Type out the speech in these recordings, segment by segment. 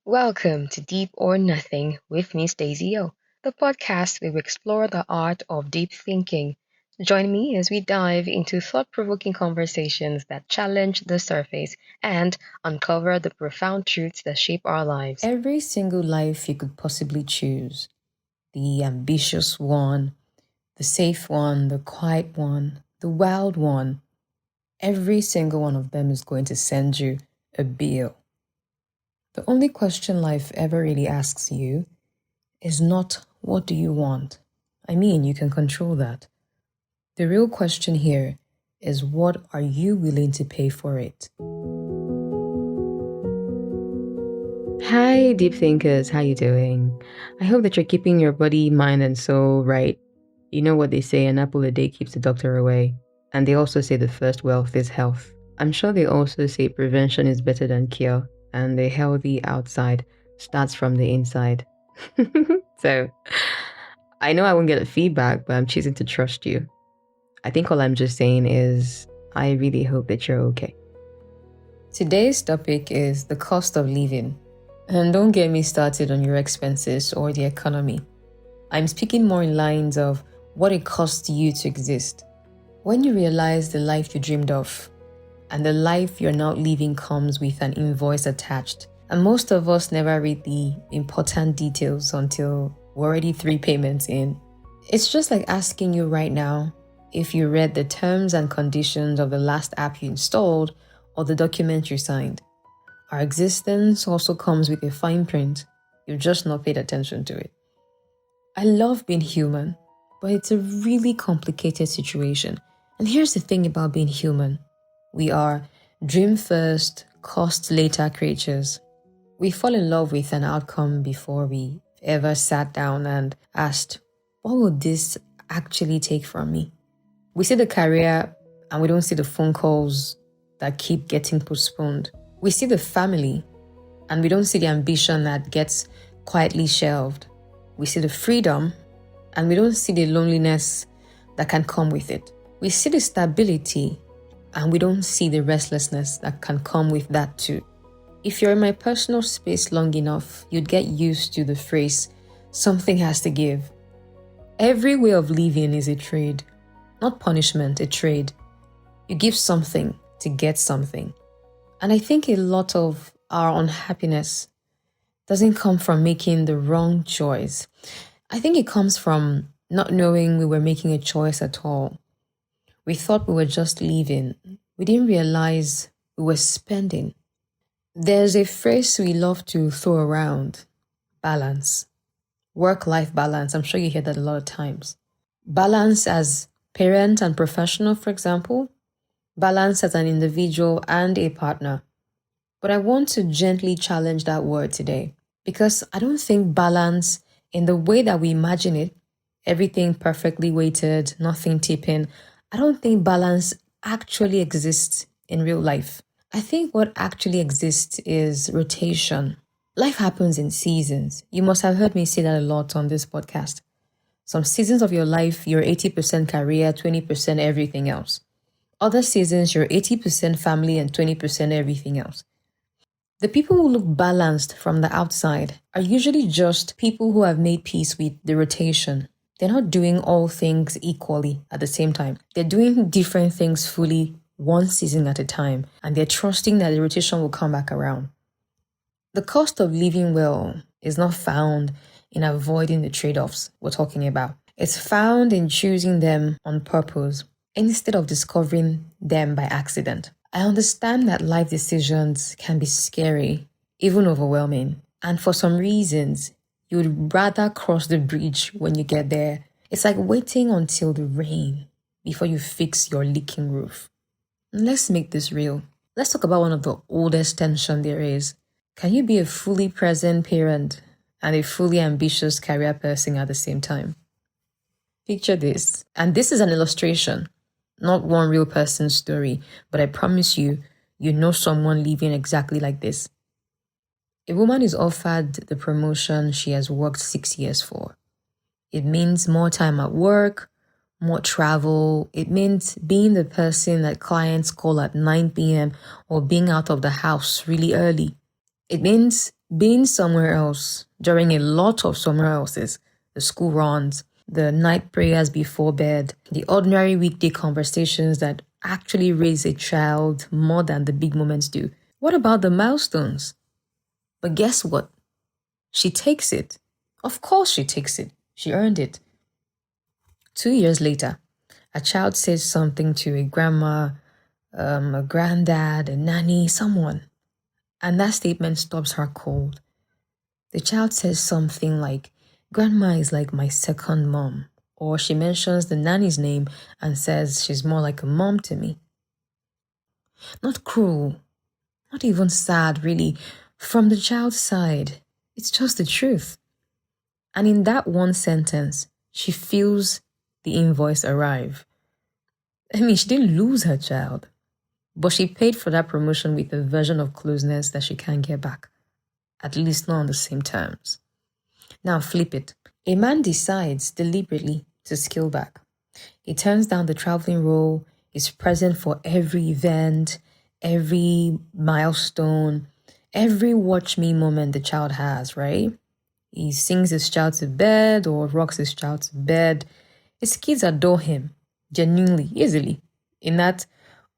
Welcome to Deep or Nothing with Miss Daisy O, the podcast where we explore the art of deep thinking. Join me as we dive into thought provoking conversations that challenge the surface and uncover the profound truths that shape our lives. Every single life you could possibly choose, the ambitious one, the safe one, the quiet one, the wild one, every single one of them is going to send you a bill. The only question life ever really asks you is not, what do you want? I mean, you can control that. The real question here is, what are you willing to pay for it? Hi, deep thinkers. How you doing? I hope that you're keeping your body, mind, and soul right. You know what they say, an apple a day keeps the doctor away. And they also say the first wealth is health. I'm sure they also say prevention is better than cure, and the healthy outside starts from the inside. So, I know I won't get a feedback, but I'm choosing to trust you. I think all I'm just saying is, I really hope that you're okay. Today's topic is the cost of living. And don't get me started on your expenses or the economy. I'm speaking more in lines of what it costs you to exist. When you realize the life you dreamed of and the life you're now living comes with an invoice attached, and most of us never read the important details until we're already 3 payments in. It's just like asking you right now if you read the terms and conditions of the last app you installed or the document you signed. Our existence also comes with a fine print. You've just not paid attention to it. I love being human, but it's a really complicated situation. And here's the thing about being human. We are dream first, cost later creatures. We fall in love with an outcome before we ever sat down and asked, what would this actually take from me? We see the career and we don't see the phone calls that keep getting postponed. We see the family and we don't see the ambition that gets quietly shelved. We see the freedom and we don't see the loneliness that can come with it. We see the stability and we don't see the restlessness that can come with that too. If you're in my personal space long enough, you'd get used to the phrase, something has to give. Every way of living is a trade, not punishment, a trade. You give something to get something. And I think a lot of our unhappiness doesn't come from making the wrong choice. I think it comes from not knowing we were making a choice at all. We thought we were just living. We didn't realize we were spending. There's a phrase we love to throw around, balance. Work-life balance. I'm sure you hear that a lot of times. Balance as parent and professional, for example. Balance as an individual and a partner. But I want to gently challenge that word today because I don't think balance in the way that we imagine it, everything perfectly weighted, nothing tipping, I don't think balance actually exists in real life. I think what actually exists is rotation. Life happens in seasons. You must have heard me say that a lot on this podcast. Some seasons of your life, you're 80% career, 20% everything else. Other seasons, you're 80% family and 20% everything else. The people who look balanced from the outside are usually just people who have made peace with the rotation. They're not doing all things equally at the same time. They're doing different things fully one season at a time, and they're trusting that the rotation will come back around. The cost of living well is not found in avoiding the trade-offs we're talking about. It's found in choosing them on purpose, instead of discovering them by accident. I understand that life decisions can be scary, even overwhelming. And for some reasons, you would rather cross the bridge when you get there. It's like waiting until the rain before you fix your leaking roof. Let's make this real. Let's talk about one of the oldest tension there is. Can you be a fully present parent and a fully ambitious career person at the same time? Picture this. And this is an illustration. Not one real person's story, but I promise you, you know someone living exactly like this. A woman is offered the promotion she has worked 6 years for. It means more time at work, more travel. It means being the person that clients call at 9 p.m. or being out of the house really early. It means Being somewhere else during a lot of summer else's, the school runs, the night prayers before bed, the ordinary weekday conversations that actually raise a child more than the big moments do. What about the milestones? But guess what? She takes it. Of course she takes it. She earned it. 2 years later, a child says something to a grandma, a granddad, a nanny, someone, and that statement stops her cold. The child says something like, "Grandma is like my second mom," or she mentions the nanny's name and says she's more like a mom to me. Not cruel, not even sad, really. From the child's side, it's just the truth. And in that one sentence, she feels the invoice arrive. I mean, she didn't lose her child, but she paid for that promotion with a version of closeness that she can't get back, at least not on the same terms. Now flip it. A man decides deliberately to scale back. He turns down the traveling role, is present for every event, every milestone, every watch me moment the child has, right? He sings his child to bed or rocks his child to bed. His kids adore him, genuinely, easily, in that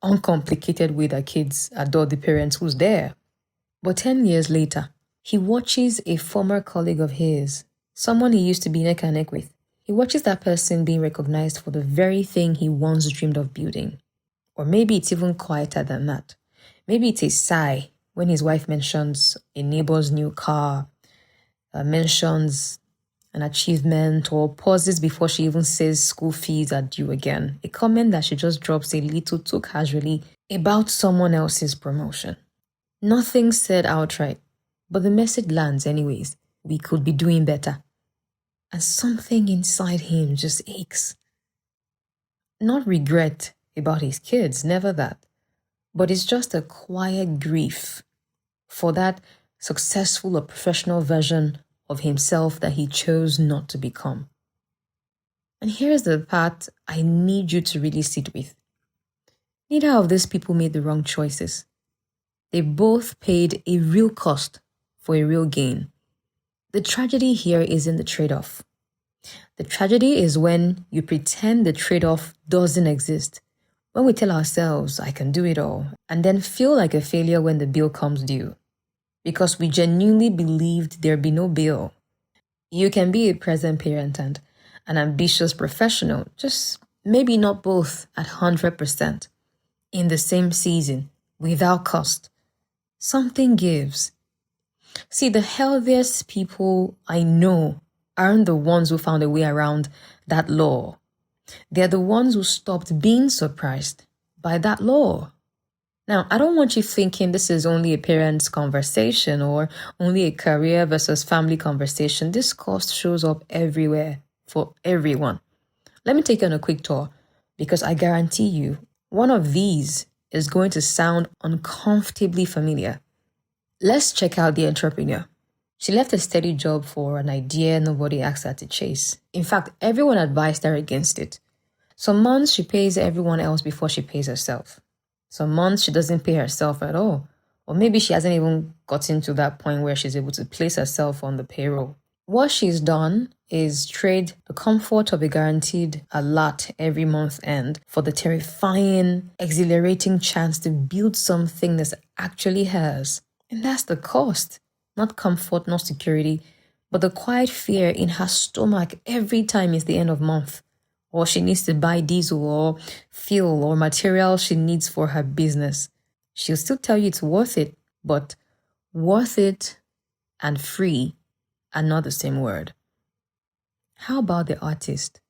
uncomplicated way that kids adore the parents who's there. But 10 years later, he watches a former colleague of his, someone he used to be neck and neck with. He watches that person being recognized for the very thing he once dreamed of building. Or maybe it's even quieter than that. Maybe it's a sigh when his wife mentions a neighbor's new car, mentions an achievement, or pauses before she even says school fees are due again. A comment that she just drops a little too casually about someone else's promotion. Nothing said outright, but the message lands anyways. We could be doing better. And something inside him just aches. Not regret about his kids, never that. But it's just a quiet grief for that successful or professional version of himself that he chose not to become. And here's the part I need you to really sit with. Neither of these people made the wrong choices. They both paid a real cost for a real gain. The tragedy here is in the trade-off. The tragedy is when you pretend the trade-off doesn't exist. When we tell ourselves, I can do it all, and then feel like a failure when the bill comes due. Because we genuinely believed there'd be no bill. You can be a present parent and an ambitious professional, just maybe not both at 100% in the same season, without cost. Something gives. See, the healthiest people I know aren't the ones who found a way around that law. They're the ones who stopped being surprised by that law. Now, I don't want you thinking this is only a parent's conversation or only a career versus family conversation. This cost shows up everywhere for everyone. Let me take you on a quick tour because I guarantee you one of these is going to sound uncomfortably familiar. Let's check out the entrepreneur. She left a steady job for an idea nobody asked her to chase. In fact, everyone advised her against it. Some months she pays everyone else before she pays herself. Some months she doesn't pay herself at all. Or maybe she hasn't even gotten to that point where she's able to place herself on the payroll. What she's done is trade the comfort of a guaranteed alert every month end for the terrifying, exhilarating chance to build something that's actually hers. And that's the cost. Not comfort, not security, but the quiet fear in her stomach every time it's the end of month. Or she needs to buy diesel or fuel or material she needs for her business. She'll still tell you it's worth it, but worth it and free are not the same word. How about the artist?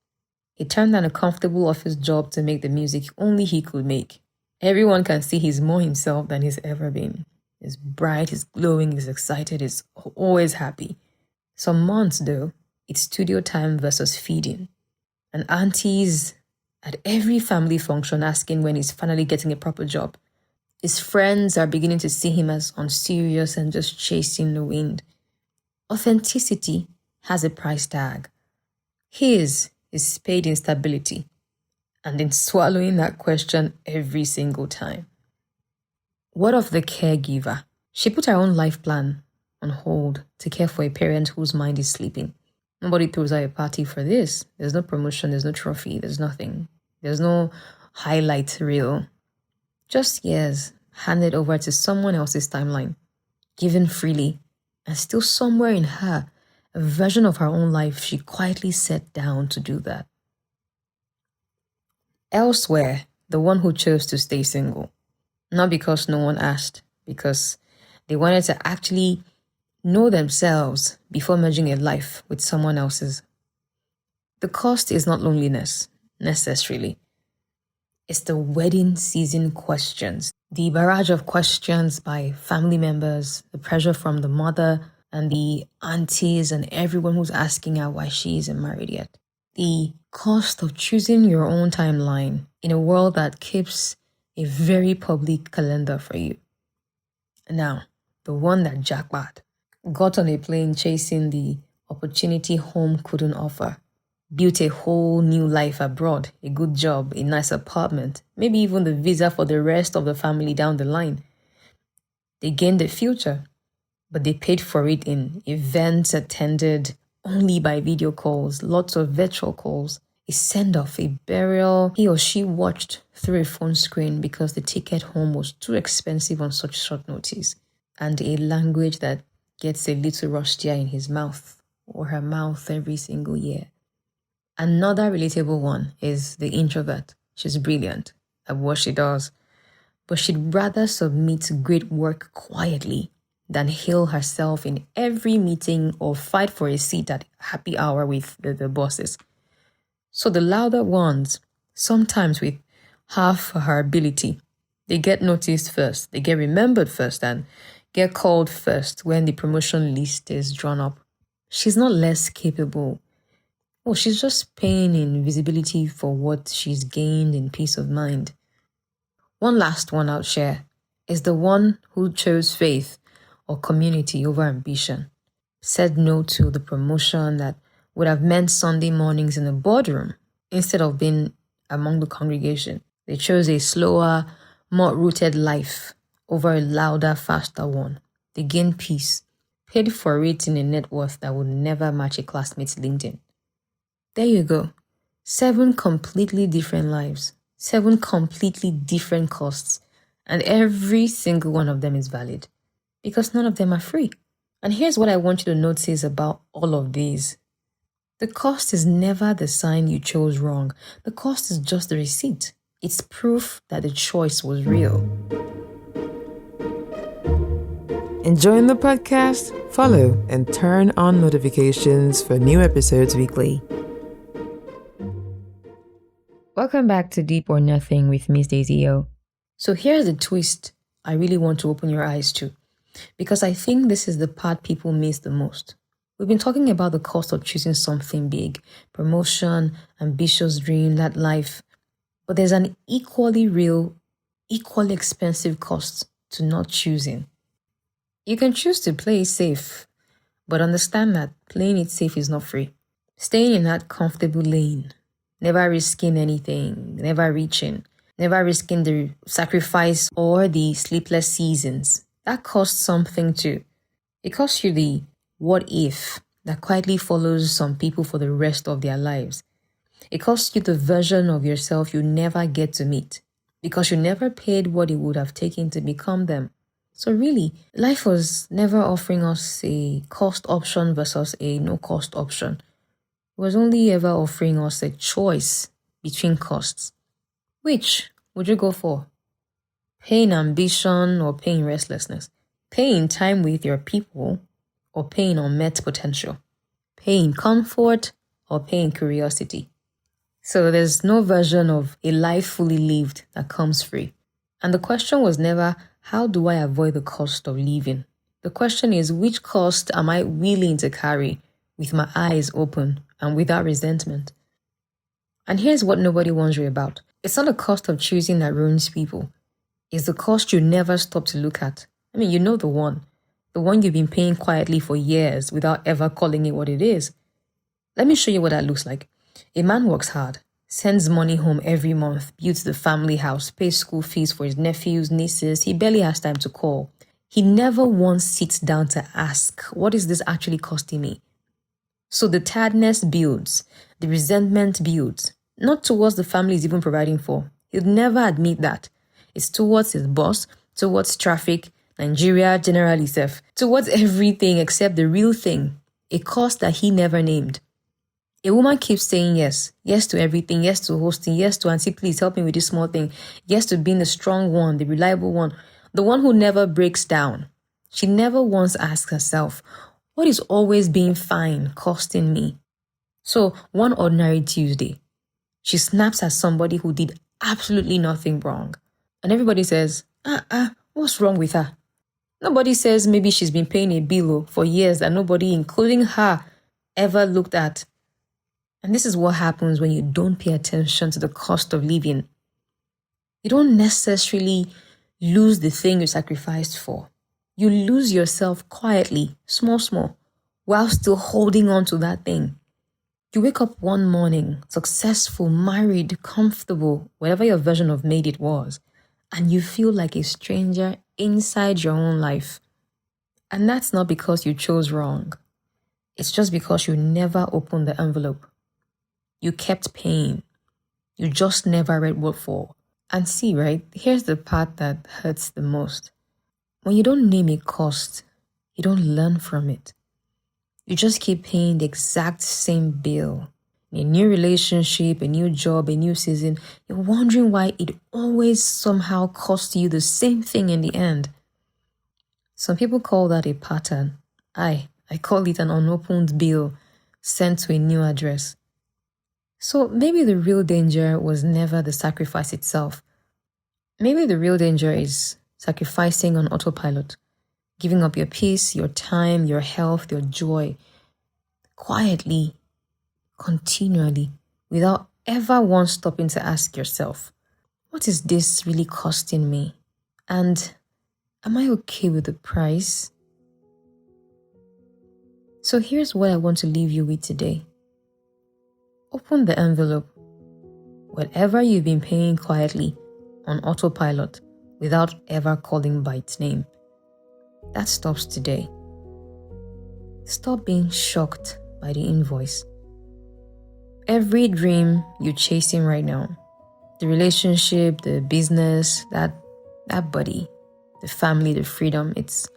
He turned down a comfortable office job to make the music only he could make. Everyone can see he's more himself than he's ever been. He's bright, he's glowing, he's excited, he's always happy. Some months, though, it's studio time versus feeding. And aunties at every family function asking when he's finally getting a proper job. His friends are beginning to see him as unserious and just chasing the wind. Authenticity has a price tag. His is paid in stability and in swallowing that question every single time. What of the caregiver? She put her own life plan on hold to care for a parent whose mind is sleeping. Nobody throws out a party for this. There's no promotion, there's no trophy, there's nothing. There's no highlight reel. Just years handed over to someone else's timeline, given freely, and still somewhere in her, a version of her own life she quietly sat down to do that. Elsewhere, the one who chose to stay single, not because no one asked, because they wanted to actually know themselves before merging a life with someone else's. The cost is not loneliness, necessarily. It's the wedding season questions, the barrage of questions by family members, the pressure from the mother and the aunties and everyone who's asking her why she isn't married yet. The cost of choosing your own timeline in a world that keeps a very public calendar for you. Now, the one that jackpot got on a plane chasing the opportunity home couldn't offer, built a whole new life abroad, a good job, a nice apartment, maybe even the visa for the rest of the family down the line. They gained the future, but they paid for it in events attended only by video calls, lots of virtual calls, a send-off, a burial he or she watched through a phone screen because the ticket home was too expensive on such short notice, and a language that gets a little rustier in his mouth or her mouth every single year. Another relatable one is the introvert. She's brilliant at what she does, but she'd rather submit great work quietly than hail herself in every meeting or fight for a seat at happy hour with the bosses. So the louder ones, sometimes with half her ability, they get noticed first, they get remembered first, and get called first when the promotion list is drawn up. She's not less capable. Oh, she's just paying in visibility for what she's gained in peace of mind. One last one I'll share is the one who chose faith or community over ambition, said no to the promotion that would have meant Sunday mornings in a boardroom instead of being among the congregation. They chose a slower, more rooted life over a louder, faster one. They gained peace, paid for it in a net worth that would never match a classmate's LinkedIn. There you go. 7 completely different lives, 7 completely different costs, and every single one of them is valid because none of them are free. And here's what I want you to notice about all of these. The cost is never the sign you chose wrong. The cost is just the receipt. It's proof that the choice was real. Enjoying the podcast? Follow and turn on notifications for new episodes weekly. Welcome back to Deep or Nothing with Miss Daisy O. So here's the twist I really want to open your eyes to, because I think this is the part people miss the most. We've been talking about the cost of choosing something big, promotion, ambitious dream, that life. But there's an equally real, equally expensive cost to not choosing. You can choose to play it safe, but understand that playing it safe is not free. Staying in that comfortable lane, never risking anything, never reaching, never risking the sacrifice or the sleepless seasons, that costs something too. It costs you the what if that quietly follows some people for the rest of their lives. It costs you the version of yourself you never get to meet because you never paid what it would have taken to become them. So really, life was never offering us a cost option versus a no cost option. It was only ever offering us a choice between costs. Which would you go for? Paying ambition or paying restlessness? Paying time with your people or paying unmet potential? Paying comfort or paying curiosity? So there's no version of a life fully lived that comes free. And the question was never, how do I avoid the cost of living? The question is, which cost am I willing to carry with my eyes open and without resentment? And here's what nobody warns you about. It's not the cost of choosing that ruins people. It's the cost you never stop to look at. I mean, you know the one you've been paying quietly for years without ever calling it what it is. Let me show you what that looks like. A man works hard, sends money home every month, builds the family house, pays school fees for his nephews, nieces. He barely has time to call. He never once sits down to ask, what is this actually costing me? So the tiredness builds, the resentment builds, not towards the family he's even providing for. He'd never admit that. It's towards his boss, towards traffic, Nigeria generally self, towards everything except the real thing, a cost that he never named. A woman keeps saying yes. Yes to everything. Yes to hosting. Yes to auntie, please help me with this small thing. Yes to being the strong one, the reliable one, the one who never breaks down. She never once asks herself, what is always being fine costing me? So one ordinary Tuesday, she snaps at somebody who did absolutely nothing wrong. And everybody says, what's wrong with her? Nobody says maybe she's been paying a bill for years that nobody, including her, ever looked at. And this is what happens when you don't pay attention to the cost of living. You don't necessarily lose the thing you sacrificed for. You lose yourself quietly, small, while still holding on to that thing. You wake up one morning, successful, married, comfortable, whatever your version of made it was, and you feel like a stranger inside your own life. And that's not because you chose wrong. It's just because you never opened the envelope. You kept paying. You just never read what for. And see, right, here's the part that hurts the most. When you don't name a cost, you don't learn from it. You just keep paying the exact same bill. In a new relationship, a new job, a new season, you're wondering why it always somehow costs you the same thing in the end. Some people call that a pattern. I call it an unopened bill sent to a new address. So maybe the real danger was never the sacrifice itself. Maybe the real danger is sacrificing on autopilot, giving up your peace, your time, your health, your joy, quietly, continually, without ever once stopping to ask yourself, what is this really costing me? And am I okay with the price? So here's what I want to leave you with today. Open the envelope. Whatever you've been paying quietly on autopilot without ever calling by its name, that stops today. Stop being shocked by the invoice. Every dream you're chasing right now, the relationship, the business, that buddy, the family, the freedom, it's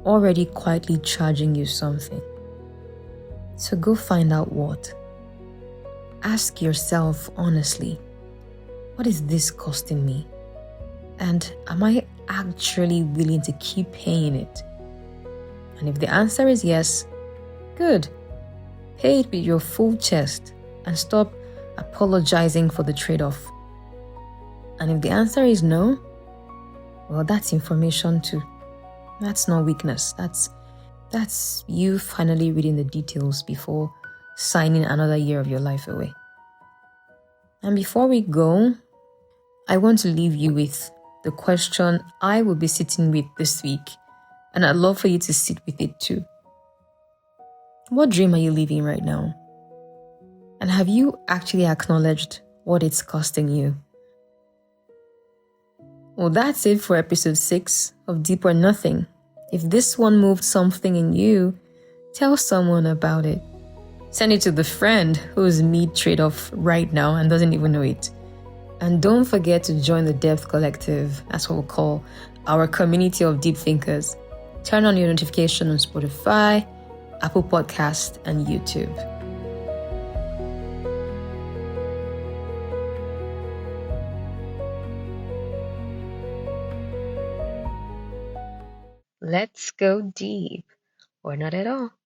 already quietly charging you something. So go find out what. Ask yourself honestly, what is this costing me? And am I actually willing to keep paying it? And if the answer is yes, good. Pay it with your full chest and stop apologizing for the trade-off. And if the answer is no, well, that's information too. That's not weakness. That's you finally reading the details before signing another year of your life away. And before we go, I want to leave you with the question I will be sitting with this week, and I'd love for you to sit with it too. What dream are you living right now? And have you actually acknowledged what it's costing you? Well, that's it for episode 6 of Deep or Nothing. If this one moved something in you, tell someone about it. Send it to the friend who's mid trade-off right now and doesn't even know it. And don't forget to join the Depth Collective, that's what we'll call our community of deep thinkers. Turn on your notification on Spotify, Apple Podcast, and YouTube. Let's go deep, or not at all.